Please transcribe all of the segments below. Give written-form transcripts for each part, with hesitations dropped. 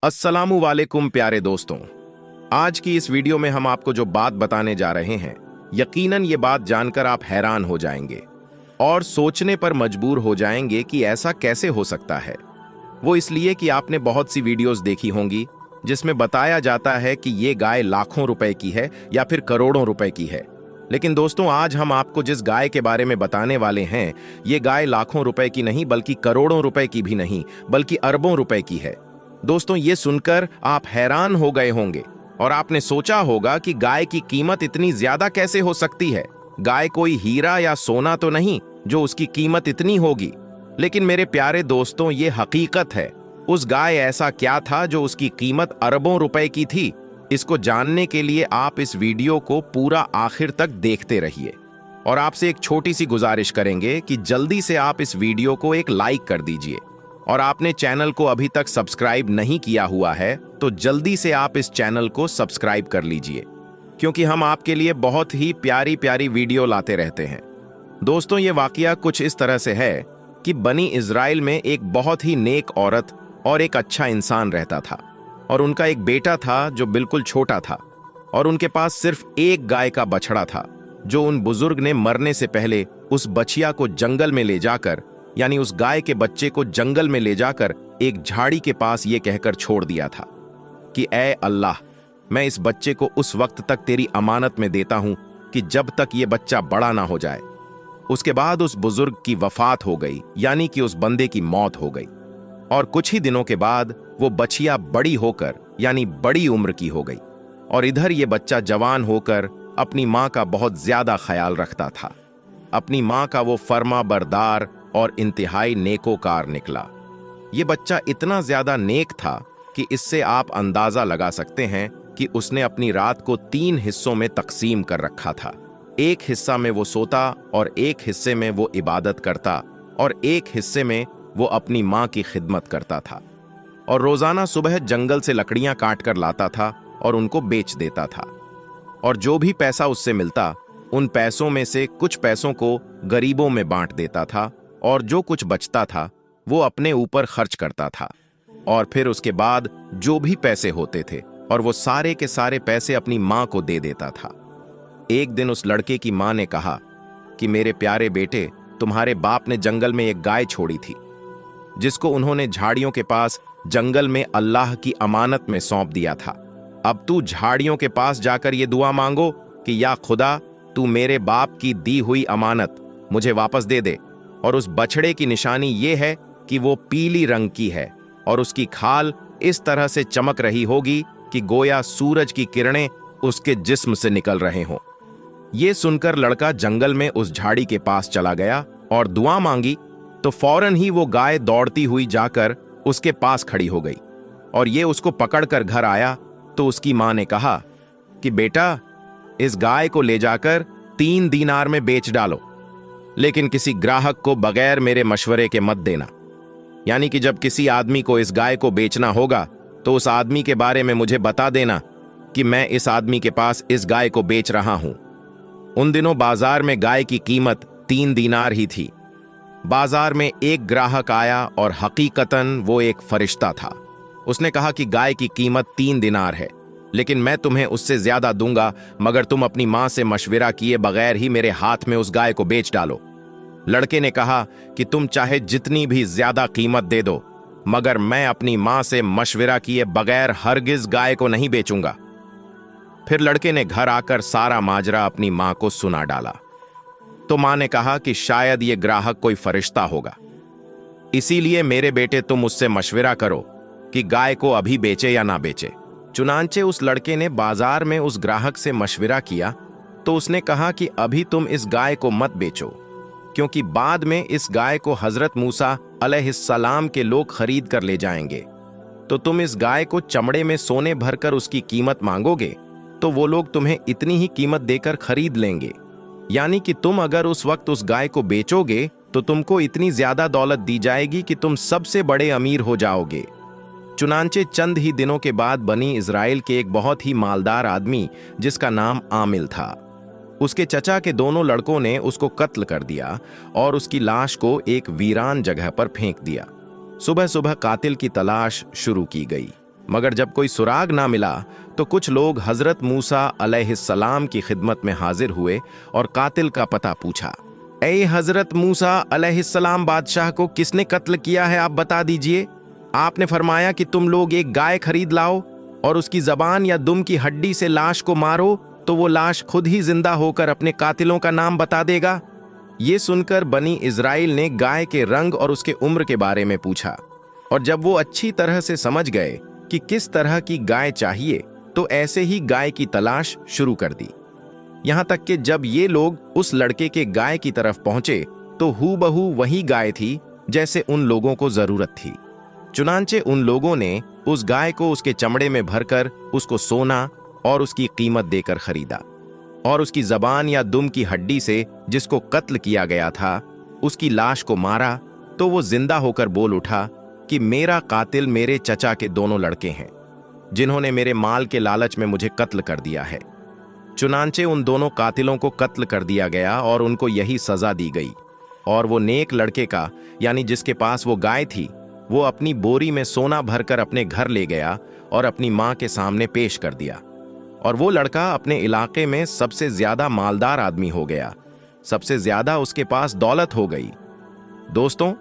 अस्सलामु वालेकुम प्यारे दोस्तों। आज की इस वीडियो में हम आपको जो बात बताने जा रहे हैं, यकीनन ये बात जानकर आप हैरान हो जाएंगे और सोचने पर मजबूर हो जाएंगे कि ऐसा कैसे हो सकता है। वो इसलिए कि आपने बहुत सी वीडियोस देखी होंगी जिसमें बताया जाता है कि ये गाय लाखों रुपए की है या फिर करोड़ों रुपए की है। लेकिन दोस्तों, आज हम आपको जिस गाय के बारे में बताने वाले हैं, ये गाय लाखों रुपए की नहीं बल्कि करोड़ों रुपए की भी नहीं बल्कि अरबों रुपए की है। दोस्तों, ये सुनकर आप हैरान हो गए होंगे और आपने सोचा होगा कि गाय की कीमत इतनी ज्यादा कैसे हो सकती है। गाय कोई हीरा या सोना तो नहीं जो उसकी कीमत इतनी होगी। लेकिन मेरे प्यारे दोस्तों, ये हकीकत है। उस गाय ऐसा क्या था जो उसकी कीमत अरबों रुपए की थी? इसको जानने के लिए आप इस वीडियो को पूरा आखिर तक देखते रहिए और आपसे एक छोटी सी गुजारिश करेंगे कि जल्दी से आप इस वीडियो को एक लाइक कर दीजिए और आपने चैनल को अभी तक सब्सक्राइब नहीं किया हुआ है तो जल्दी से आप इस चैनल को सब्सक्राइब कर लीजिए, क्योंकि हम आपके लिए बहुत ही प्यारी प्यारी वीडियो लाते रहते हैं। दोस्तों, ये वाकया कुछ इस तरह से है कि बनी इज़राइल में एक बहुत ही नेक औरत और एक अच्छा इंसान रहता था और उनका एक बेटा था जो बिल्कुल छोटा था और उनके पास सिर्फ एक गाय का बछड़ा था जो उन बुजुर्ग ने मरने से पहले उस बछिया को जंगल में ले जाकर, यानी उस गाय के बच्चे को जंगल में ले जाकर एक झाड़ी के पास ये कहकर छोड़ दिया था कि ऐ अल्लाह, मैं इस बच्चे को उस वक्त तक तेरी अमानत में देता हूं कि जब तक ये बच्चा बड़ा ना हो जाए। उसके बाद उस बुजुर्ग की वफात हो गई, यानी कि उस बंदे की मौत हो गई और कुछ ही दिनों के बाद वो बछिया बड़ी होकर, यानी बड़ी उम्र की हो गई और इधर ये बच्चा जवान होकर अपनी माँ का बहुत ज्यादा ख्याल रखता था। अपनी माँ का वो फर्मा बरदार और इंतहाई नेकोकार निकला। ये बच्चा इतना ज्यादा नेक था कि इससे आप अंदाजा लगा सकते हैं कि उसने अपनी रात को 3 हिस्सों में तकसीम कर रखा था। एक हिस्सा में वो सोता और एक हिस्से में वो इबादत करता और एक हिस्से में वो अपनी माँ की खिदमत करता था और रोजाना सुबह जंगल से लकड़ियां काट कर लाता था और उनको बेच देता था और जो भी पैसा उससे मिलता उन पैसों में से कुछ पैसों को गरीबों में बांट देता था और जो कुछ बचता था वो अपने ऊपर खर्च करता था और फिर उसके बाद जो भी पैसे होते थे और वो सारे के सारे पैसे अपनी माँ को दे देता था। एक दिन उस लड़के की माँ ने कहा कि मेरे प्यारे बेटे, तुम्हारे बाप ने जंगल में एक गाय छोड़ी थी जिसको उन्होंने झाड़ियों के पास जंगल में अल्लाह की अमानत में सौंप दिया था। अब तू झाड़ियों के पास जाकर ये दुआ मांगो कि या खुदा, तू मेरे बाप की दी हुई अमानत मुझे वापस दे दे। और उस बछड़े की निशानी ये है कि वो पीली रंग की है और उसकी खाल इस तरह से चमक रही होगी कि गोया सूरज की किरणें उसके जिस्म से निकल रहे हों। ये सुनकर लड़का जंगल में उस झाड़ी के पास चला गया और दुआ मांगी तो फौरन ही वो गाय दौड़ती हुई जाकर उसके पास खड़ी हो गई और ये उसको पकड़कर घर आया तो उसकी मां ने कहा कि बेटा, इस गाय को ले जाकर 3 दीनार में बेच डालो, लेकिन किसी ग्राहक को बगैर मेरे मशवरे के मत देना। यानी कि जब किसी आदमी को इस गाय को बेचना होगा तो उस आदमी के बारे में मुझे बता देना कि मैं इस आदमी के पास इस गाय को बेच रहा हूं। उन दिनों बाजार में गाय की कीमत 3 दीनार ही थी। बाजार में एक ग्राहक आया और हकीकतन वो एक फरिश्ता था। उसने कहा कि गाय की कीमत 3 दीनार है, लेकिन मैं तुम्हें उससे ज्यादा दूंगा मगर तुम अपनी मां से मशविरा किए बगैर ही मेरे हाथ में उस गाय को बेच डालो। लड़के ने कहा कि तुम चाहे जितनी भी ज्यादा कीमत दे दो, मगर मैं अपनी मां से मशविरा किए बगैर हरगिज गाय को नहीं बेचूंगा। फिर लड़के ने घर आकर सारा माजरा अपनी मां को सुना डाला तो मां ने कहा कि शायद ये ग्राहक कोई फरिश्ता होगा, इसीलिए मेरे बेटे तुम उससे मशविरा करो कि गाय को अभी बेचे या ना बेचे। चुनांचे उस लड़के ने बाजार में उस ग्राहक से मशविरा किया तो उसने कहा कि अभी तुम इस गाय को मत बेचो, क्योंकि बाद में इस गाय को हजरत मूसा अलैहिस्सलाम के लोग खरीद कर ले जाएंगे तो तुम इस गाय को चमड़े में सोने भरकर उसकी कीमत मांगोगे तो वो लोग तुम्हें इतनी ही कीमत देकर खरीद लेंगे। यानी कि तुम अगर उस वक्त उस गाय को बेचोगे तो तुमको इतनी ज्यादा दौलत दी जाएगी कि तुम सबसे बड़े अमीर हो जाओगे। चुनांचे चंद ही दिनों के बाद बनी इज़राइल के एक बहुत ही मालदार आदमी जिसका नाम आमिल था, उसके चचा के दोनों लड़कों ने उसको कत्ल कर दिया और उसकी लाश को एक वीरान जगह पर फेंक दिया। सुबह सुबह कातिल की तलाश शुरू की गई मगर जब कोई सुराग ना मिला तो कुछ लोग हजरत मूसा अलैहिस्सलाम की खिदमत में हाजिर हुए और कातिल का पता पूछा। ए हजरत मूसा अलैहिस्सलाम, बादशाह को किसने कत्ल किया है आप बता दीजिए। आपने फरमाया कि तुम लोग एक गाय खरीद लाओ और उसकी जबान या दुम की हड्डी से लाश को मारो तो वो लाश खुद ही जिंदा होकर अपने कातिलों का नाम बता देगा। ये सुनकर बनी इज़राइल ने गाय के रंग और उसके उम्र के बारे में पूछा, और जब वो अच्छी तरह से समझ गए कि किस तरह की गाय चाहिए तो ऐसे ही गाय की तलाश शुरू कर दी। यहां तक कि जब ये लोग उस लड़के के गाय की तरफ पहुंचे तो हूबहू वही गाय थी जैसे उन लोगों को जरूरत थी। चुनांचे उन लोगों ने उस गाय को उसके चमड़े में भरकर उसको सोना और उसकी कीमत देकर खरीदा, और उसकी जबान या दुम की हड्डी से जिसको कत्ल किया गया था उसकी लाश को मारा तो वो जिंदा होकर बोल उठा कि मेरा कातिल मेरे चचा के दोनों लड़के हैं जिन्होंने मेरे माल के लालच में मुझे कत्ल कर दिया है। चुनांचे उन दोनों कातिलों को कत्ल कर दिया गया और उनको यही सजा दी गई, और वो नेक लड़के का यानी जिसके पास वो गाय थी वो अपनी बोरी में सोना भरकर अपने घर ले गया और अपनी मां के सामने पेश कर दिया, और वो लड़का अपने इलाके में सबसे ज्यादा मालदार आदमी हो गया, सबसे ज्यादा उसके पास दौलत हो गई। दोस्तों,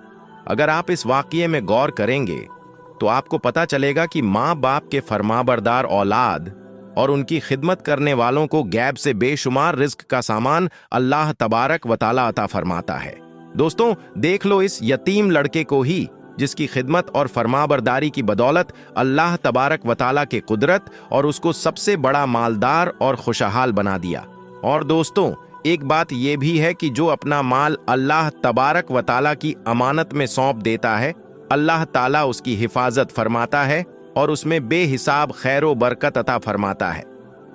अगर आप इस वाकये में गौर करेंगे तो आपको पता चलेगा कि माँ बाप के फरमाबरदार औलाद और उनकी खिदमत करने वालों को गैब से बेशुमार रिज्क का सामान अल्लाह तबारक व तआला अता फरमाता है। दोस्तों, देख लो इस यतीम लड़के को ही जिसकी खिदमत और फरमाबरदारी की बदौलत अल्लाह तबारक व तआला के कुदरत और उसको सबसे बड़ा मालदार और खुशहाल बना दिया। और दोस्तों, एक बात यह भी है कि जो अपना माल अल्लाह तबारक व तआला की अमानत में सौंप देता है, अल्लाह ताला उसकी हिफाजत फरमाता है और उसमें बेहिसाब खैरो बरकत अता फरमाता है।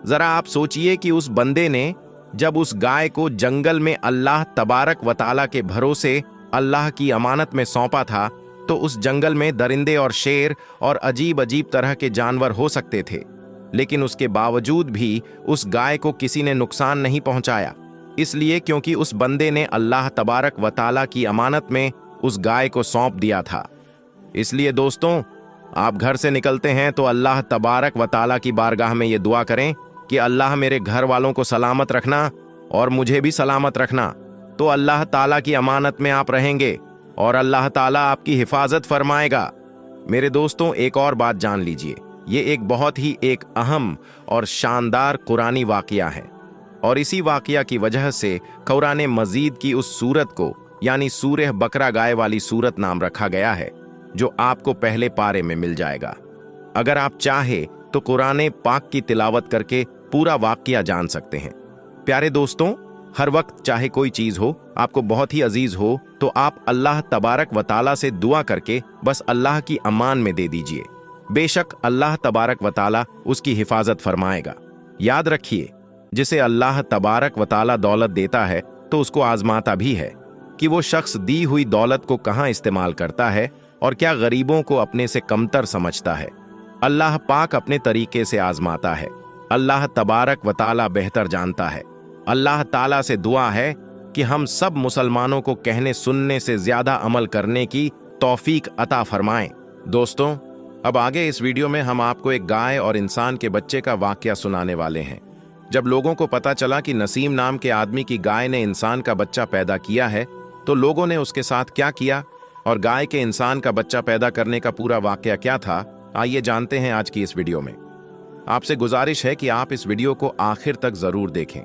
जरा आप सोचिए कि उस बंदे ने जब उस गाय को जंगल में अल्लाह तबारक व तआला के भरोसे अल्लाह की अमानत में सौंपा था तो उस जंगल में दरिंदे और शेर और अजीब अजीब तरह के जानवर हो सकते थे, लेकिन उसके बावजूद भी उस गाय को किसी ने नुकसान नहीं पहुंचाया, इसलिए क्योंकि उस बंदे ने अल्लाह तबारक व तआला की अमानत में उस गाय को सौंप दिया था। इसलिए दोस्तों, आप घर से निकलते हैं तो अल्लाह तबारक व तआला की बारगाह में ये दुआ करें कि अल्लाह मेरे घर वालों को सलामत रखना और मुझे भी सलामत रखना, तो अल्लाह ताला की अमानत में आप रहेंगे और अल्लाह ताला आपकी हिफाजत फरमाएगा। मेरे दोस्तों, एक और बात जान लीजिए, ये एक बहुत ही एक अहम और शानदार कुरानी वाकया है, और इसी वाकया की वजह से कुरान मजीद की उस सूरत को यानी सूरह बकरा गाय वाली सूरत नाम रखा गया है, जो आपको पहले पारे में मिल जाएगा। अगर आप चाहे तो कुरान पाक की तिलावत करके पूरा वाकया जान सकते हैं। प्यारे दोस्तों, हर वक्त चाहे कोई चीज हो आपको बहुत ही अजीज हो तो आप अल्लाह तबारक व तआला से दुआ करके बस अल्लाह की अमान में दे दीजिए। बेशक अल्लाह तबारक व तआला उसकी हिफाजत फरमाएगा। याद रखिए, जिसे अल्लाह तबारक व तआला दौलत देता है तो उसको आजमाता भी है कि वो शख्स दी हुई दौलत को कहाँ इस्तेमाल करता है और क्या गरीबों को अपने से कमतर समझता है। अल्लाह पाक अपने तरीके से आजमाता है। अल्लाह तबारक व तआला बेहतर जानता है। अल्लाह ताला से दुआ है कि हम सब मुसलमानों को कहने सुनने से ज्यादा अमल करने की तौफीक अता फरमाएं। दोस्तों, अब आगे इस वीडियो में हम आपको एक गाय और इंसान के बच्चे का वाकया सुनाने वाले हैं। जब लोगों को पता चला कि नसीम नाम के आदमी की गाय ने इंसान का बच्चा पैदा किया है तो लोगों ने उसके साथ क्या किया और गाय के इंसान का बच्चा पैदा करने का पूरा वाकया क्या था, आइए जानते हैं आज की इस वीडियो में। आपसे गुजारिश है कि आप इस वीडियो को आखिर तक जरूर देखें।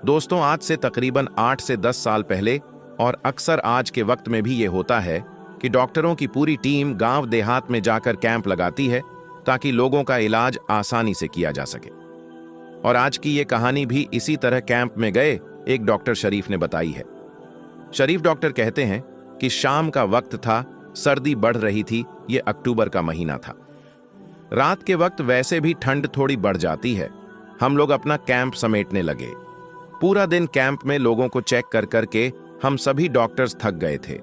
दोस्तों, आज से तकरीबन 8 से 10 साल पहले और अक्सर आज के वक्त में भी ये होता है कि डॉक्टरों की पूरी टीम गांव देहात में जाकर कैंप लगाती है ताकि लोगों का इलाज आसानी से किया जा सके। और आज की ये कहानी भी इसी तरह कैंप में गए एक डॉक्टर शरीफ ने बताई है। शरीफ डॉक्टर कहते हैं कि शाम का वक्त था, सर्दी बढ़ रही थी, ये अक्टूबर का महीना था। रात के वक्त वैसे भी ठंड थोड़ी बढ़ जाती है। हम लोग अपना कैंप समेटने लगे। पूरा दिन कैंप में लोगों को चेक कर करके हम सभी डॉक्टर्स थक गए थे।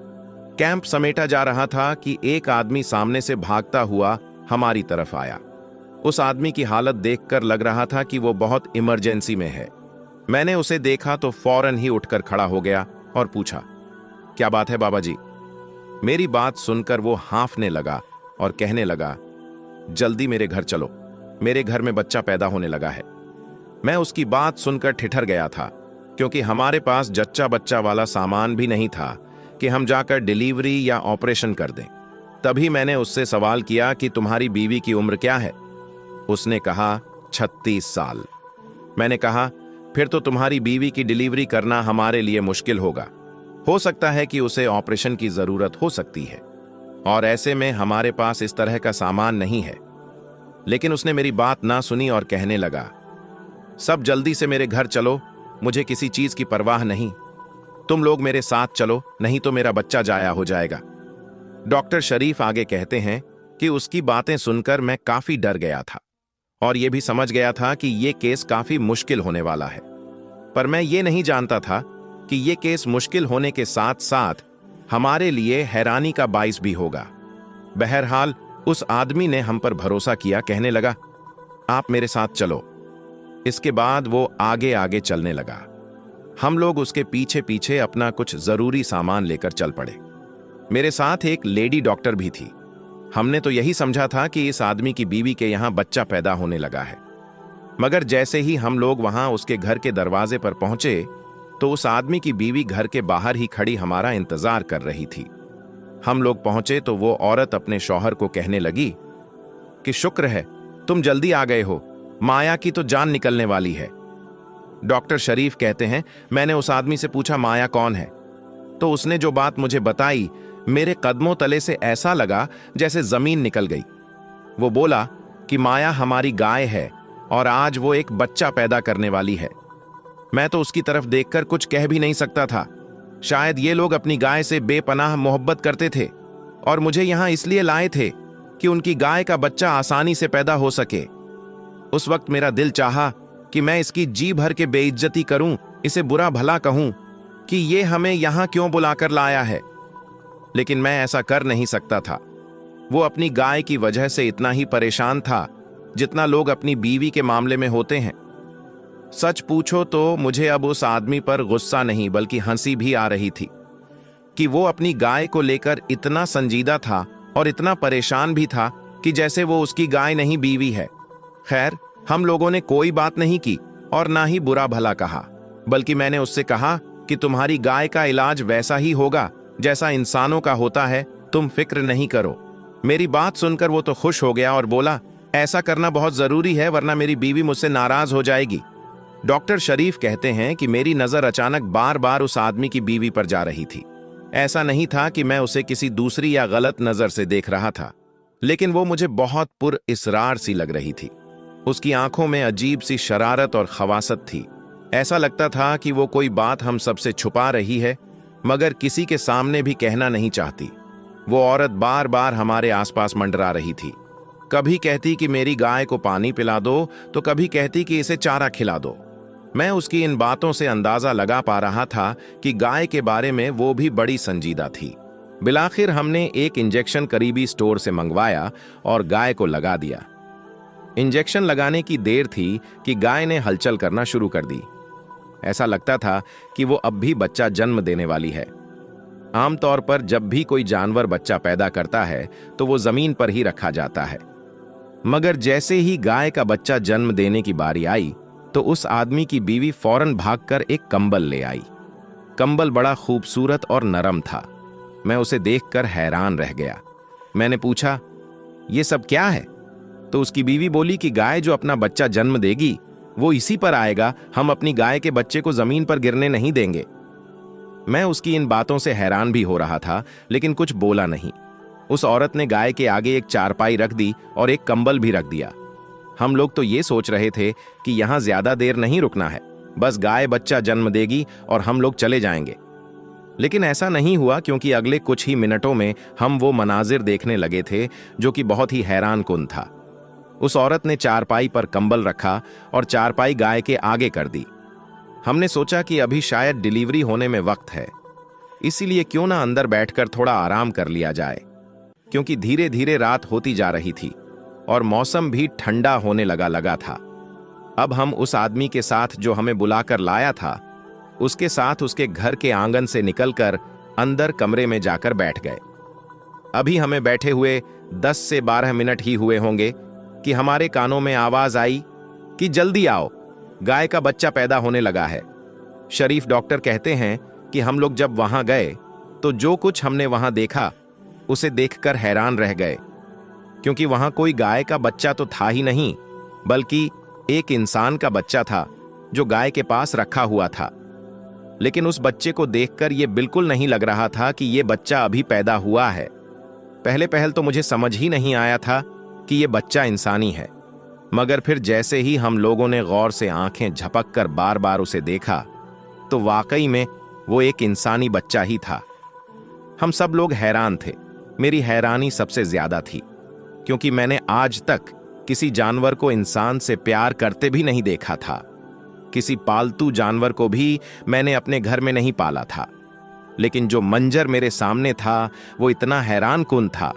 कैंप समेटा जा रहा था कि एक आदमी सामने से भागता हुआ हमारी तरफ आया। उस आदमी की हालत देखकर लग रहा था कि वो बहुत इमरजेंसी में है। मैंने उसे देखा तो फौरन ही उठकर खड़ा हो गया और पूछा, क्या बात है बाबा जी? मेरी बात सुनकर वो हाँफने लगा और कहने लगा, जल्दी मेरे घर चलो, मेरे घर में बच्चा पैदा होने लगा है। मैं उसकी बात सुनकर ठिठर गया था, क्योंकि हमारे पास जच्चा बच्चा वाला सामान भी नहीं था कि हम जाकर डिलीवरी या ऑपरेशन कर दें। तभी मैंने उससे सवाल किया कि तुम्हारी बीवी की उम्र क्या है? उसने कहा 36 साल। मैंने कहा फिर तो तुम्हारी बीवी की डिलीवरी करना हमारे लिए मुश्किल होगा। हो सकता है कि उसे ऑपरेशन की जरूरत हो सकती है, और ऐसे में हमारे पास इस तरह का सामान नहीं है। लेकिन उसने मेरी बात ना सुनी और कहने लगा, सब जल्दी से मेरे घर चलो, मुझे किसी चीज की परवाह नहीं। तुम लोग मेरे साथ चलो, नहीं तो मेरा बच्चा जाया हो जाएगा। डॉक्टर शरीफ आगे कहते हैं कि उसकी बातें सुनकर मैं काफी डर गया था और यह भी समझ गया था कि यह केस काफी मुश्किल होने वाला है। पर मैं ये नहीं जानता था कि यह केस मुश्किल होने के साथ साथ हमारे लिए हैरानी का बाइस भी होगा। बहरहाल उस आदमी ने हम पर भरोसा किया, कहने लगा, आप मेरे साथ चलो। इसके बाद वो आगे आगे चलने लगा। हम लोग उसके पीछे पीछे अपना कुछ जरूरी सामान लेकर चल पड़े। मेरे साथ एक लेडी डॉक्टर भी थी। हमने तो यही समझा था कि इस आदमी की बीवी के यहां बच्चा पैदा होने लगा है। मगर जैसे ही हम लोग वहां उसके घर के दरवाजे पर पहुंचे तो उस आदमी की बीवी घर के बाहर ही खड़ी हमारा इंतजार कर रही थी। हम लोग पहुंचे तो वो औरत अपने शौहर को कहने लगी कि शुक्र है तुम जल्दी आ गए हो, माया की तो जान निकलने वाली है। डॉक्टर शरीफ कहते हैं, मैंने उस आदमी से पूछा माया कौन है, तो उसने जो बात मुझे बताई मेरे कदमों तले से ऐसा लगा जैसे जमीन निकल गई। वो बोला कि माया हमारी गाय है और आज वो एक बच्चा पैदा करने वाली है। मैं तो उसकी तरफ देखकर कुछ कह भी नहीं सकता था। शायद ये लोग अपनी गाय से बेपनाह मोहब्बत करते थे और मुझे यहां इसलिए लाए थे कि उनकी गाय का बच्चा आसानी से पैदा हो सके। उस वक्त मेरा दिल चाहा कि मैं इसकी जी भर के बेइज्जती करूं, इसे बुरा भला कहूं कि ये हमें यहां क्यों बुलाकर लाया है, लेकिन मैं ऐसा कर नहीं सकता था। वो अपनी गाय की वजह से इतना ही परेशान था जितना लोग अपनी बीवी के मामले में होते हैं। सच पूछो तो मुझे अब उस आदमी पर गुस्सा नहीं बल्कि हंसी भी आ रही थी कि वो अपनी गाय को लेकर इतना संजीदा था और इतना परेशान भी था कि जैसे वो उसकी गाय नहीं बीवी है। खैर, हम लोगों ने कोई बात नहीं की और ना ही बुरा भला कहा, बल्कि मैंने उससे कहा कि तुम्हारी गाय का इलाज वैसा ही होगा जैसा इंसानों का होता है, तुम फिक्र नहीं करो। मेरी बात सुनकर वो तो खुश हो गया और बोला, ऐसा करना बहुत जरूरी है वरना मेरी बीवी मुझसे नाराज हो जाएगी। डॉक्टर शरीफ कहते हैं कि मेरी नजर अचानक बार बार उस आदमी की बीवी पर जा रही थी। ऐसा नहीं था कि मैं उसे किसी दूसरी या गलत नजर से देख रहा था, लेकिन वो मुझे बहुत पुरइसरार सी लग रही थी। उसकी आंखों में अजीब सी शरारत और खवासत थी। ऐसा लगता था कि वो कोई बात हम सबसे छुपा रही है मगर किसी के सामने भी कहना नहीं चाहती। वो औरत बार बार हमारे आसपास मंडरा रही थी। कभी कहती कि मेरी गाय को पानी पिला दो, तो कभी कहती कि इसे चारा खिला दो। मैं उसकी इन बातों से अंदाजा लगा पा रहा था कि गाय के बारे में वो भी बड़ी संजीदा थी। बिलाखिर हमने एक इंजेक्शन करीबी स्टोर से मंगवाया और गाय को लगा दिया। इंजेक्शन लगाने की देर थी कि गाय ने हलचल करना शुरू कर दी। ऐसा लगता था कि वो अब भी बच्चा जन्म देने वाली है। आमतौर पर जब भी कोई जानवर बच्चा पैदा करता है तो वो जमीन पर ही रखा जाता है, मगर जैसे ही गाय का बच्चा जन्म देने की बारी आई तो उस आदमी की बीवी फौरन भागकर एक कंबल ले आई। कंबल बड़ा खूबसूरत और नरम था। मैं उसे देखकर हैरान रह गया। मैंने पूछा, ये सब क्या है? तो उसकी बीवी बोली कि गाय जो अपना बच्चा जन्म देगी वो इसी पर आएगा, हम अपनी गाय के बच्चे को जमीन पर गिरने नहीं देंगे। मैं उसकी इन बातों से हैरान भी हो रहा था, लेकिन कुछ बोला नहीं। उस औरत ने गाय के आगे एक चारपाई रख दी और एक कंबल भी रख दिया। हम लोग तो ये सोच रहे थे कि यहां ज्यादा देर नहीं रुकना है, बस गाय बच्चा जन्म देगी और हम लोग चले जाएंगे। लेकिन ऐसा नहीं हुआ, क्योंकि अगले कुछ ही मिनटों में हम वो मनाजिर देखने लगे थे जो कि बहुत ही हैरान कुन था। उस औरत ने चारपाई पर कंबल रखा और चारपाई गाय के आगे कर दी। हमने सोचा कि अभी शायद डिलीवरी होने में वक्त है, इसीलिए क्यों ना अंदर बैठकर थोड़ा आराम कर लिया जाए, क्योंकि धीरे धीरे रात होती जा रही थी और मौसम भी ठंडा होने लगा था। अब हम उस आदमी के साथ जो हमें बुलाकर लाया था, उसके साथ उसके घर के आंगन से निकलकर अंदर कमरे में जाकर बैठ गए। अभी हमें बैठे हुए 10 से 12 मिनट ही हुए होंगे कि हमारे कानों में आवाज आई कि जल्दी आओ, गाय का बच्चा पैदा होने लगा है। शरीफ डॉक्टर कहते हैं कि हम लोग जब वहां गए तो जो कुछ हमने वहां देखा उसे देखकर हैरान रह गए, क्योंकि वहां कोई गाय का बच्चा तो था ही नहीं, बल्कि एक इंसान का बच्चा था जो गाय के पास रखा हुआ था। लेकिन उस बच्चे को देखकर यह बिल्कुल नहीं लग रहा था कि यह बच्चा अभी पैदा हुआ है। पहले तो मुझे समझ ही नहीं आया था कि यह बच्चा इंसानी है, मगर फिर जैसे ही हम लोगों ने गौर से आंखें झपक कर बार बार उसे देखा तो वाकई में वो एक इंसानी बच्चा ही था। हम सब लोग हैरान थे। मेरी हैरानी सबसे ज्यादा थी, क्योंकि मैंने आज तक किसी जानवर को इंसान से प्यार करते भी नहीं देखा था। किसी पालतू जानवर को भी मैंने अपने घर में नहीं पाला था। लेकिन जो मंजर मेरे सामने था वो इतना हैरान कुन था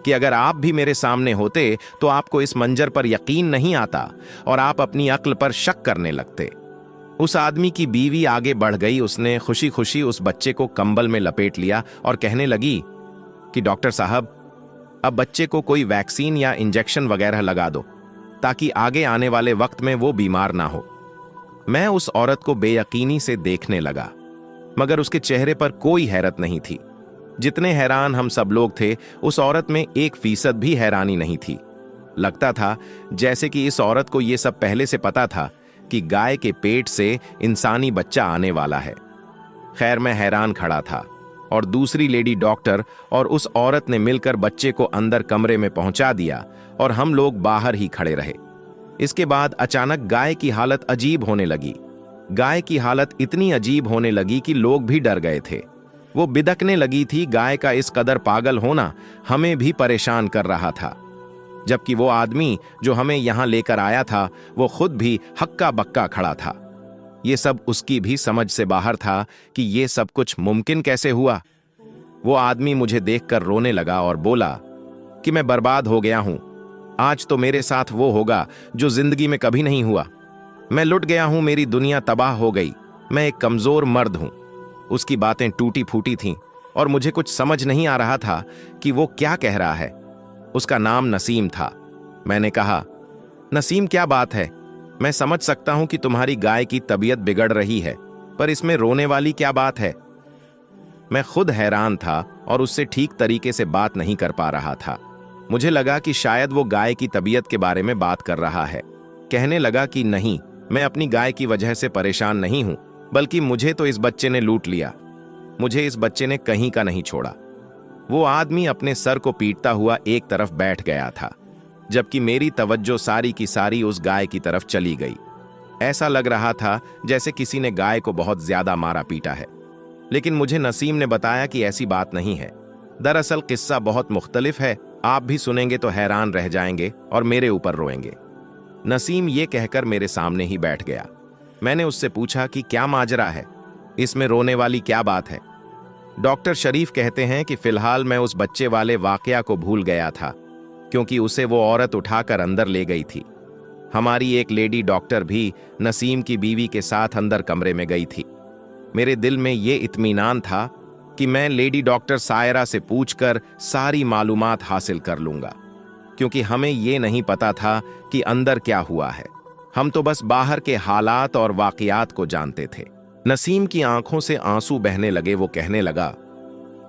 कि अगर आप भी मेरे सामने होते तो आपको इस मंजर पर यकीन नहीं आता और आप अपनी अक्ल पर शक करने लगते। उस आदमी की बीवी आगे बढ़ गई। उसने खुशी खुशी उस बच्चे को कंबल में लपेट लिया और कहने लगी कि डॉक्टर साहब, अब बच्चे को कोई वैक्सीन या इंजेक्शन वगैरह लगा दो ताकि आगे आने वाले वक्त में वो बीमार ना हो। मैं उस औरत को बेयकीनी से देखने लगा, मगर उसके चेहरे पर कोई हैरत नहीं थी। जितने हैरान हम सब लोग थे, उस औरत में 1% भी हैरानी नहीं थी। लगता था जैसे कि इस औरत को यह सब पहले से पता था कि गाय के पेट से इंसानी बच्चा आने वाला है। खैर, मैं हैरान खड़ा था और दूसरी लेडी डॉक्टर और उस औरत ने मिलकर बच्चे को अंदर कमरे में पहुंचा दिया और हम लोग बाहर ही खड़े रहे। इसके बाद अचानक गाय की हालत अजीब होने लगी। गाय की हालत इतनी अजीब होने लगी कि लोग भी डर गए थे। वो बिदकने लगी थी। गाय का इस कदर पागल होना हमें भी परेशान कर रहा था, जबकि वो आदमी जो हमें यहां लेकर आया था वो खुद भी हक्का बक्का खड़ा था। ये सब उसकी भी समझ से बाहर था कि ये सब कुछ मुमकिन कैसे हुआ। वो आदमी मुझे देखकर रोने लगा और बोला कि मैं बर्बाद हो गया हूं। आज तो मेरे साथ वो होगा जो जिंदगी में कभी नहीं हुआ। मैं लुट गया हूं, मेरी दुनिया तबाह हो गई। मैं एक कमजोर मर्द हूं। उसकी बातें टूटी फूटी थीं और मुझे कुछ समझ नहीं आ रहा था कि वो क्या कह रहा है। उसका नाम नसीम था। मैंने कहा, नसीम, क्या बात है? मैं समझ सकता हूं कि तुम्हारी गाय की तबीयत बिगड़ रही है, पर इसमें रोने वाली क्या बात है? मैं खुद हैरान था और उससे ठीक तरीके से बात नहीं कर पा रहा था। मुझे लगा कि शायद वो गाय की तबीयत के बारे में बात कर रहा है। कहने लगा कि नहीं, मैं अपनी गाय की वजह से परेशान नहीं हूं, बल्कि मुझे तो इस बच्चे ने लूट लिया। मुझे इस बच्चे ने कहीं का नहीं छोड़ा। वो आदमी अपने सर को पीटता हुआ एक तरफ बैठ गया था, जबकि मेरी तवज्जो सारी की सारी उस गाय की तरफ चली गई। ऐसा लग रहा था जैसे किसी ने गाय को बहुत ज्यादा मारा पीटा है। लेकिन मुझे नसीम ने बताया कि ऐसी बात नहीं है। दरअसल किस्सा बहुत मुख्तलिफ है। आप भी सुनेंगे तो हैरान रह जाएंगे और मेरे ऊपर रोएंगे। नसीम ये कहकर मेरे सामने ही बैठ गया। मैंने उससे पूछा कि क्या माजरा है, इसमें रोने वाली क्या बात है? डॉक्टर शरीफ कहते हैं कि फिलहाल मैं उस बच्चे वाले वाकया को भूल गया था, क्योंकि उसे वो औरत उठाकर अंदर ले गई थी। हमारी एक लेडी डॉक्टर भी नसीम की बीवी के साथ अंदर कमरे में गई थी। मेरे दिल में ये इत्मीनान था कि मैं लेडी डॉक्टर सायरा से पूछकर सारी मालूमात हासिल कर लूंगा, क्योंकि हमें ये नहीं पता था कि अंदर क्या हुआ है। हम तो बस बाहर के हालात और वाकयात को जानते थे। नसीम की आंखों से आंसू बहने लगे। वो कहने लगा,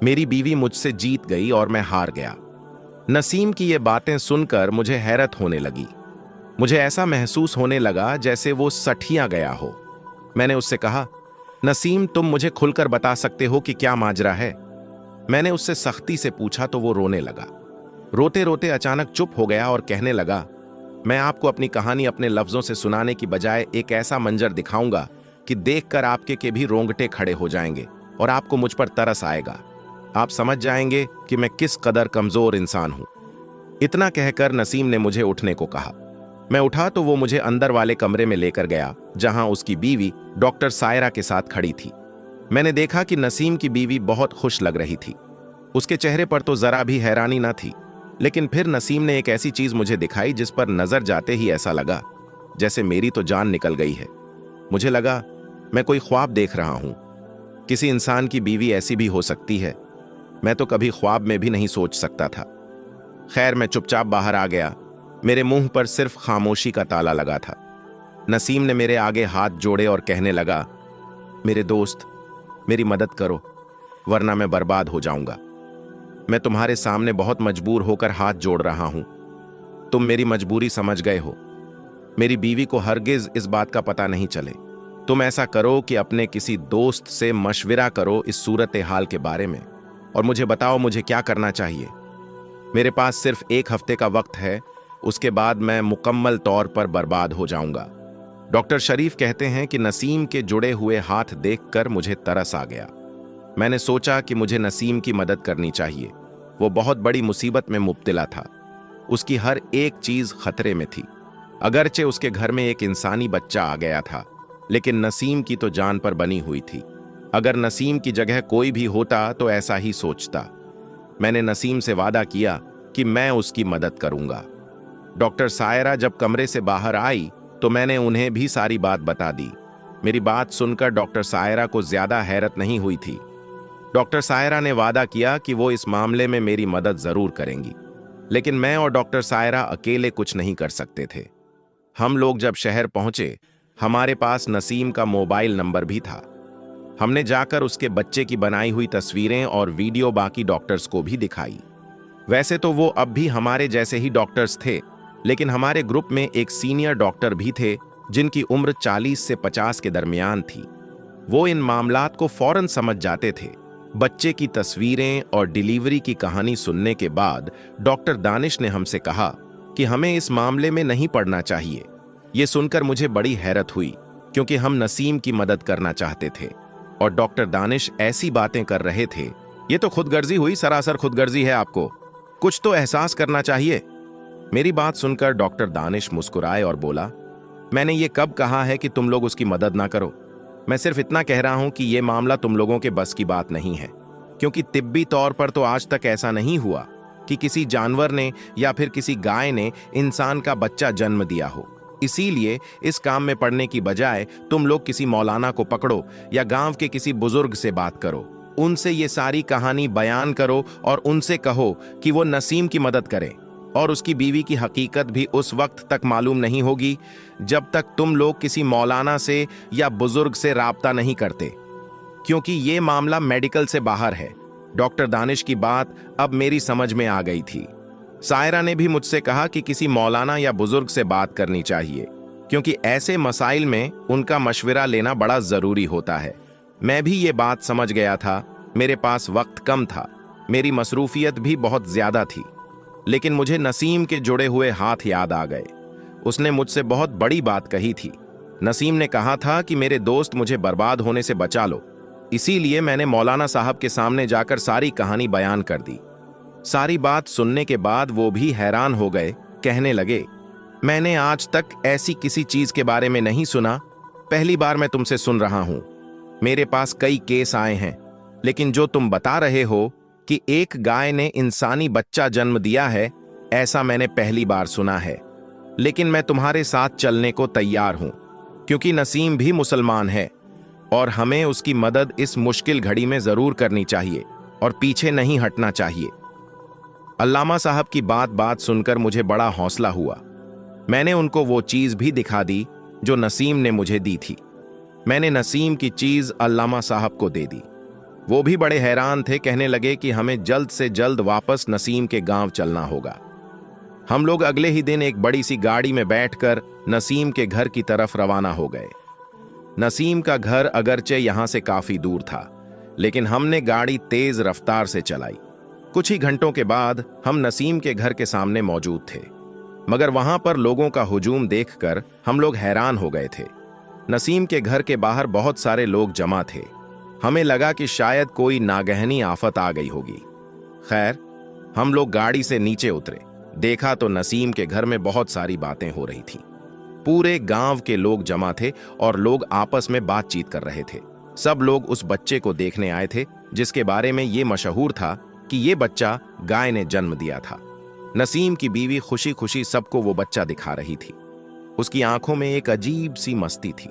मेरी बीवी मुझसे जीत गई और मैं हार गया। नसीम की ये बातें सुनकर मुझे हैरत होने लगी। मुझे ऐसा महसूस होने लगा जैसे वो सठिया गया हो। मैंने उससे कहा, नसीम, तुम मुझे खुलकर बता सकते हो कि क्या माजरा है? मैंने उससे सख्ती से पूछा तो वो रोने लगा। रोते रोते अचानक चुप हो गया और कहने लगा, मैं आपको अपनी कहानी अपने लफ्जों से सुनाने की बजाय एक ऐसा मंजर दिखाऊंगा कि देखकर आपके के भी रोंगटे खड़े हो जाएंगे और आपको मुझ पर तरस आएगा। आप समझ जाएंगे कि मैं किस कदर कमजोर इंसान हूं। इतना कहकर नसीम ने मुझे उठने को कहा। मैं उठा तो वो मुझे अंदर वाले कमरे में लेकर गया, जहां उसकी बीवी डॉक्टर सायरा के साथ खड़ी थी। मैंने देखा कि नसीम की बीवी बहुत खुश लग रही थी। उसके चेहरे पर तो जरा भी हैरानी न थी। लेकिन फिर नसीम ने एक ऐसी चीज मुझे दिखाई जिस पर नजर जाते ही ऐसा लगा जैसे मेरी तो जान निकल गई है। मुझे लगा मैं कोई ख्वाब देख रहा हूं। किसी इंसान की बीवी ऐसी भी हो सकती है। मैं तो कभी ख्वाब में भी नहीं सोच सकता था। खैर, मैं चुपचाप बाहर आ गया। मेरे मुंह पर सिर्फ खामोशी का ताला लगा था। नसीम ने मेरे आगे हाथ जोड़े और कहने लगा, मेरे दोस्त, मेरी मदद करो, वरना मैं बर्बाद हो जाऊंगा। मैं तुम्हारे सामने बहुत मजबूर होकर हाथ जोड़ रहा हूं। तुम मेरी मजबूरी समझ गए हो। मेरी बीवी को हरगिज इस बात का पता नहीं चले। तुम ऐसा करो कि अपने किसी दोस्त से मशविरा करो इस सूरत हाल के बारे में और मुझे बताओ मुझे क्या करना चाहिए। मेरे पास सिर्फ 1 हफ्ते का वक्त है, उसके बाद मैं मुकम्मल तौर पर बर्बाद हो जाऊंगा। डॉक्टर शरीफ कहते हैं कि नसीम के जुड़े हुए हाथ देखकर मुझे तरस आ गया। मैंने सोचा कि मुझे नसीम की मदद करनी चाहिए। वो बहुत बड़ी मुसीबत में मुब्तला था। उसकी हर एक चीज खतरे में थी। अगरचे उसके घर में एक इंसानी बच्चा आ गया था, लेकिन नसीम की तो जान पर बनी हुई थी। अगर नसीम की जगह कोई भी होता तो ऐसा ही सोचता। मैंने नसीम से वादा किया कि मैं उसकी मदद करूंगा। डॉक्टर सायरा जब कमरे से बाहर आई तो मैंने उन्हें भी सारी बात बता दी। मेरी बात सुनकर डॉक्टर सायरा को ज्यादा हैरत नहीं हुई थी। डॉक्टर सायरा ने वादा किया कि वो इस मामले में मेरी मदद जरूर करेंगी, लेकिन मैं और डॉक्टर सायरा अकेले कुछ नहीं कर सकते थे। हम लोग जब शहर पहुंचे, हमारे पास नसीम का मोबाइल नंबर भी था। हमने जाकर उसके बच्चे की बनाई हुई तस्वीरें और वीडियो बाकी डॉक्टर्स को भी दिखाई। वैसे तो वो अब भी हमारे जैसे ही डॉक्टर्स थे, लेकिन हमारे ग्रुप में एक सीनियर डॉक्टर भी थे जिनकी उम्र 40 से 50 के दरमियान थी। वो इन मामलात को फौरन समझ जाते थे। बच्चे की तस्वीरें और डिलीवरी की कहानी सुनने के बाद डॉक्टर दानिश ने हमसे कहा कि हमें इस मामले में नहीं पड़ना चाहिए। ये सुनकर मुझे बड़ी हैरत हुई, क्योंकि हम नसीम की मदद करना चाहते थे और डॉक्टर दानिश ऐसी बातें कर रहे थे। ये तो खुदगर्जी हुई, सरासर खुदगर्जी है। आपको कुछ तो एहसास करना चाहिए। मेरी बात सुनकर डॉक्टर दानिश मुस्कुराए और बोला, मैंने ये कब कहा है कि तुम लोग उसकी मदद ना करो। मैं सिर्फ इतना कह रहा हूं कि यह मामला तुम लोगों के बस की बात नहीं है, क्योंकि तिब्बी तौर पर तो आज तक ऐसा नहीं हुआ कि किसी जानवर ने या फिर किसी गाय ने इंसान का बच्चा जन्म दिया हो। इसीलिए इस काम में पड़ने की बजाय तुम लोग किसी मौलाना को पकड़ो या गांव के किसी बुजुर्ग से बात करो, उनसे ये सारी कहानी बयान करो और उनसे कहो कि वो नसीम की मदद करें। और उसकी बीवी की हकीकत भी उस वक्त तक मालूम नहीं होगी जब तक तुम लोग किसी मौलाना से या बुजुर्ग से राब्ता नहीं करते, क्योंकि ये मामला मेडिकल से बाहर है। डॉक्टर दानिश की बात अब मेरी समझ में आ गई थी। सायरा ने भी मुझसे कहा कि किसी मौलाना या बुजुर्ग से बात करनी चाहिए, क्योंकि ऐसे मसाइल में उनका मशविरा लेना बड़ा जरूरी होता है। मैं भी ये बात समझ गया था। मेरे पास वक्त कम था, मेरी मसरूफियत भी बहुत ज्यादा थी, लेकिन मुझे नसीम के जुड़े हुए हाथ याद आ गए। उसने मुझसे बहुत बड़ी बात कही थी। नसीम ने कहा था कि मेरे दोस्त मुझे बर्बाद होने से बचा लो। इसीलिए मैंने मौलाना साहब के सामने जाकर सारी कहानी बयान कर दी। सारी बात सुनने के बाद वो भी हैरान हो गए। कहने लगे, मैंने आज तक ऐसी किसी चीज के बारे में नहीं सुना, पहली बार मैं तुमसे सुन रहा हूं। मेरे पास कई केस आए हैं, लेकिन जो तुम बता रहे हो कि एक गाय ने इंसानी बच्चा जन्म दिया है, ऐसा मैंने पहली बार सुना है। लेकिन मैं तुम्हारे साथ चलने को तैयार हूं, क्योंकि नसीम भी मुसलमान है और हमें उसकी मदद इस मुश्किल घड़ी में जरूर करनी चाहिए और पीछे नहीं हटना चाहिए। अल्लामा साहब की बात बात सुनकर मुझे बड़ा हौसला हुआ। मैंने उनको वो चीज भी दिखा दी जो नसीम ने मुझे दी थी। मैंने नसीम की चीज अल्लामा साहब को दे दी। वो भी बड़े हैरान थे। कहने लगे कि हमें जल्द से जल्द वापस नसीम के गांव चलना होगा। हम लोग अगले ही दिन एक बड़ी सी गाड़ी में बैठकर नसीम के घर की तरफ रवाना हो गए। नसीम का घर अगरचे यहां से काफी दूर था, लेकिन हमने गाड़ी तेज रफ्तार से चलाई। कुछ ही घंटों के बाद हम नसीम के घर के सामने मौजूद थे, मगर वहां पर लोगों का हुजूम देखकर हम लोग हैरान हो गए थे। नसीम के घर के बाहर बहुत सारे लोग जमा थे। हमें लगा कि शायद कोई नागहनी आफत आ गई होगी। खैर, हम लोग गाड़ी से नीचे उतरे। देखा तो नसीम के घर में बहुत सारी बातें हो रही थीं। पूरे गांव के लोग जमा थे और लोग आपस में बातचीत कर रहे थे। सब लोग उस बच्चे को देखने आए थे जिसके बारे में ये मशहूर था कि ये बच्चा गाय ने जन्म दिया था। नसीम की बीवी खुशी खुशी सबको वो बच्चा दिखा रही थी। उसकी आंखों में एक अजीब सी मस्ती थी।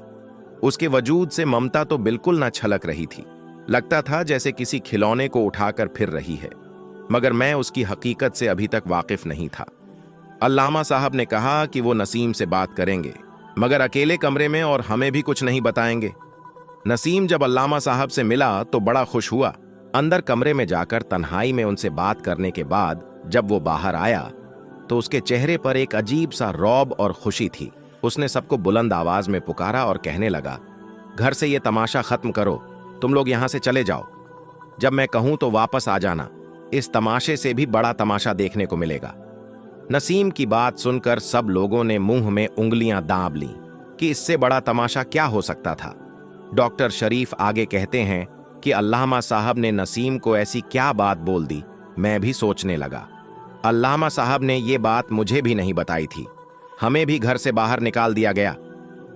उसके वजूद से ममता तो बिल्कुल न छलक रही थी। लगता था जैसे किसी खिलौने को उठाकर फिर रही है। मगर मैं उसकी हकीकत से अभी तक वाकिफ नहीं था। अल्लामा साहब ने कहा कि वो नसीम से बात करेंगे, मगर अकेले कमरे में, और हमें भी कुछ नहीं बताएंगे। नसीम जब अल्लामा साहब से मिला तो बड़ा खुश हुआ। अंदर कमरे में जाकर तन्हाई में उनसे बात करने के बाद जब वो बाहर आया तो उसके चेहरे पर एक अजीब सा रौब और खुशी थी। उसने सबको बुलंद आवाज में पुकारा और कहने लगा, घर से ये तमाशा खत्म करो, तुम लोग यहां से चले जाओ। जब मैं कहूं तो वापस आ जाना, इस तमाशे से भी बड़ा तमाशा देखने को मिलेगा। नसीम की बात सुनकर सब लोगों ने मुंह में उंगलियां दाब लीं कि इससे बड़ा तमाशा क्या हो सकता था। डॉक्टर शरीफ आगे कहते हैं कि अल्लामा साहब ने नसीम को ऐसी क्या बात बोल दी, मैं भी सोचने लगा। अल्लामा साहब ने ये बात मुझे भी नहीं बताई थी। हमें भी घर से बाहर निकाल दिया गया।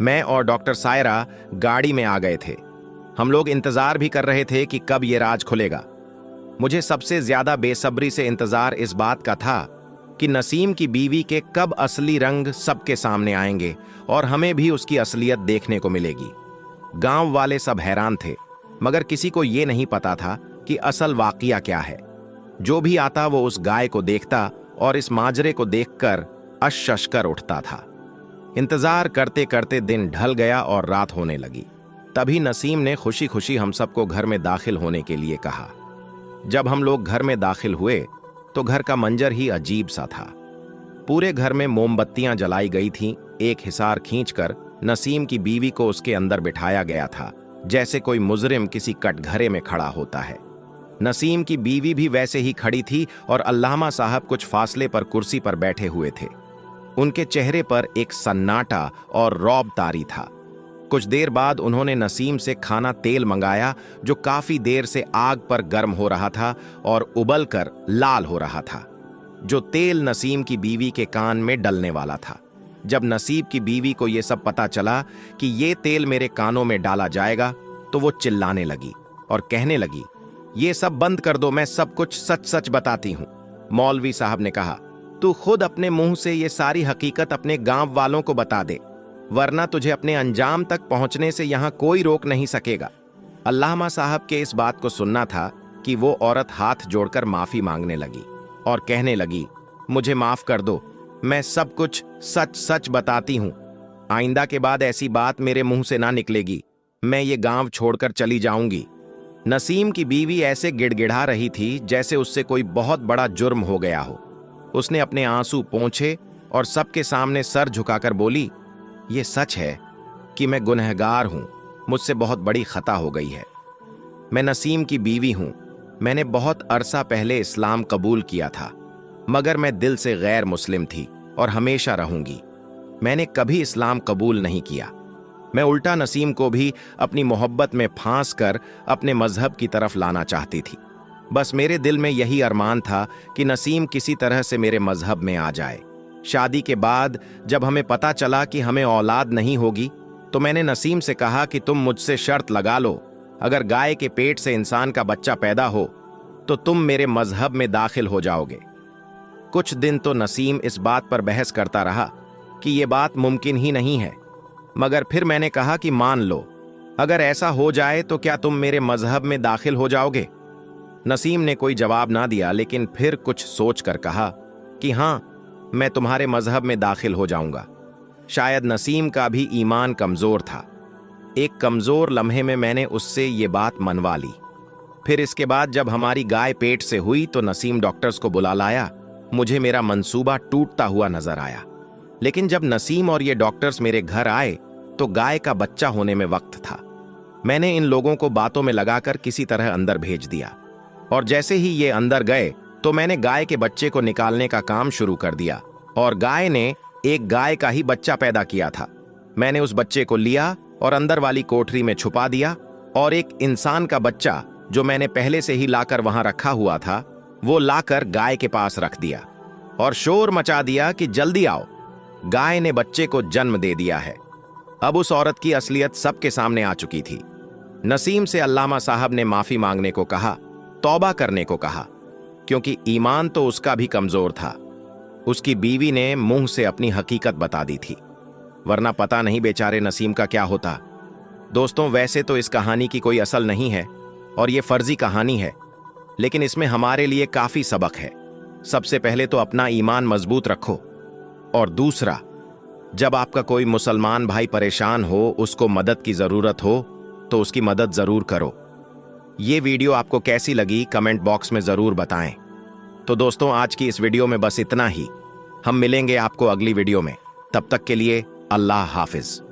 मैं और डॉक्टर सायरा गाड़ी में आ गए थे। हम लोग इंतजार भी कर रहे थे कि कब ये राज खुलेगा। मुझे सबसे ज्यादा बेसब्री से इंतजार इस बात का था कि नसीम की बीवी के कब असली रंग सबके सामने आएंगे और हमें भी उसकी असलियत देखने को मिलेगी। गांव वाले सब हैरान थे, मगर किसी को यह नहीं पता था कि असल वाकया क्या है। जो भी आता वो उस गाय को देखता और इस माजरे को देखकर अश कर उठता था। इंतजार करते करते दिन ढल गया और रात होने लगी। तभी नसीम ने खुशी खुशी हम सबको घर में दाखिल होने के लिए कहा। जब हम लोग घर में दाखिल हुए तो घर का मंजर ही अजीब सा था। पूरे घर में मोमबत्तियां जलाई गई थीं। एक हिसार खींचकर नसीम की बीवी को उसके अंदर बिठाया गया था, जैसे कोई मुजरिम किसी कटघरे में खड़ा होता है। नसीम की बीवी भी वैसे ही खड़ी थी और अल्लामा साहब कुछ फासले पर कुर्सी पर बैठे हुए थे। उनके चेहरे पर एक सन्नाटा और रौब तारी था। कुछ देर बाद उन्होंने नसीम से खाना तेल मंगाया, जो काफी देर से आग पर गर्म हो रहा था और उबल कर लाल हो रहा था। जो तेल नसीम की बीवी के कान में डलने वाला था। जब नसीब की बीवी को यह सब पता चला कि ये तेल मेरे कानों में डाला जाएगा तो वो चिल्लाने लगी और कहने लगी, ये सब बंद कर दो, मैं सब कुछ सच सच बताती हूं। मौलवी साहब ने कहा, तू खुद अपने मुंह से ये सारी हकीकत अपने गांव वालों को बता दे, वरना तुझे अपने अंजाम तक पहुंचने से यहां कोई रोक नहीं सकेगा। अल्लामा साहब के इस बात को सुनना था कि वो औरत हाथ जोड़कर माफी मांगने लगी और कहने लगी, मुझे माफ कर दो, मैं सब कुछ सच सच बताती हूं। आइंदा के बाद ऐसी बात मेरे मुंह से ना निकलेगी। मैं ये गांव छोड़कर चली जाऊंगी। नसीम की बीवी ऐसे गिड़गिड़ा रही थी जैसे उससे कोई बहुत बड़ा जुर्म हो गया हो। उसने अपने आंसू पोंछे और सबके सामने सर झुकाकर बोली, ये सच है कि मैं गुनहगार हूं, मुझसे बहुत बड़ी खता हो गई है। मैं नसीम की बीवी हूं। मैंने बहुत अरसा पहले इस्लाम कबूल किया था, मगर मैं दिल से गैर मुस्लिम थी और हमेशा रहूंगी। मैंने कभी इस्लाम कबूल नहीं किया। मैं उल्टा नसीम को भी अपनी मोहब्बत में फांस कर अपने मजहब की तरफ लाना चाहती थी। बस मेरे दिल में यही अरमान था कि नसीम किसी तरह से मेरे मजहब में आ जाए। शादी के बाद जब हमें पता चला कि हमें औलाद नहीं होगी तो मैंने नसीम से कहा कि तुम मुझसे शर्त लगा लो, अगर गाय के पेट से इंसान का बच्चा पैदा हो तो तुम मेरे मजहब में दाखिल हो जाओगे। कुछ दिन तो नसीम इस बात पर बहस करता रहा कि यह बात मुमकिन ही नहीं है, मगर फिर मैंने कहा कि मान लो, अगर ऐसा हो जाए तो क्या तुम मेरे मजहब में दाखिल हो जाओगे? नसीम ने कोई जवाब ना दिया, लेकिन फिर कुछ सोचकर कहा कि हां, मैं तुम्हारे मजहब में दाखिल हो जाऊंगा। शायद नसीम का भी ईमान कमजोर था। एक कमजोर लम्हे में मैंने उससे ये बात मनवा ली। फिर इसके बाद जब हमारी गाय पेट से हुई तो नसीम डॉक्टर्स को बुला लाया। मुझे मेरा मंसूबा टूटता हुआ नजर आया, लेकिन जब नसीम और ये डॉक्टर्स मेरे घर आए तो गाय का बच्चा होने में वक्त था। मैंने इन लोगों को बातों में लगाकर किसी तरह अंदर भेज दिया, और जैसे ही ये अंदर गए तो मैंने गाय के बच्चे को निकालने का काम शुरू कर दिया, और गाय ने एक गाय का ही बच्चा पैदा किया था। मैंने उस बच्चे को लिया और अंदर वाली कोठरी में छुपा दिया, और एक इंसान का बच्चा जो मैंने पहले से ही लाकर वहां रखा हुआ था वो लाकर गाय के पास रख दिया और शोर मचा दिया कि जल्दी आओ, गाय ने बच्चे को जन्म दे दिया है। अब उस औरत की असलियत सबके सामने आ चुकी थी। नसीम से अल्लामा साहब ने माफी मांगने को कहा, तौबा करने को कहा, क्योंकि ईमान तो उसका भी कमजोर था। उसकी बीवी ने मुंह से अपनी हकीकत बता दी थी, वरना पता नहीं बेचारे नसीम का क्या होता। दोस्तों, वैसे तो इस कहानी की कोई असल नहीं है और ये फर्जी कहानी है, लेकिन इसमें हमारे लिए काफी सबक है। सबसे पहले तो अपना ईमान मजबूत रखो, और दूसरा, जब आपका कोई मुसलमान भाई परेशान हो, उसको मदद की जरूरत हो, तो उसकी मदद जरूर करो। ये वीडियो आपको कैसी लगी कमेंट बॉक्स में जरूर बताएं। तो दोस्तों, आज की इस वीडियो में बस इतना ही। हम मिलेंगे आपको अगली वीडियो में। तब तक के लिए अल्लाह हाफिज।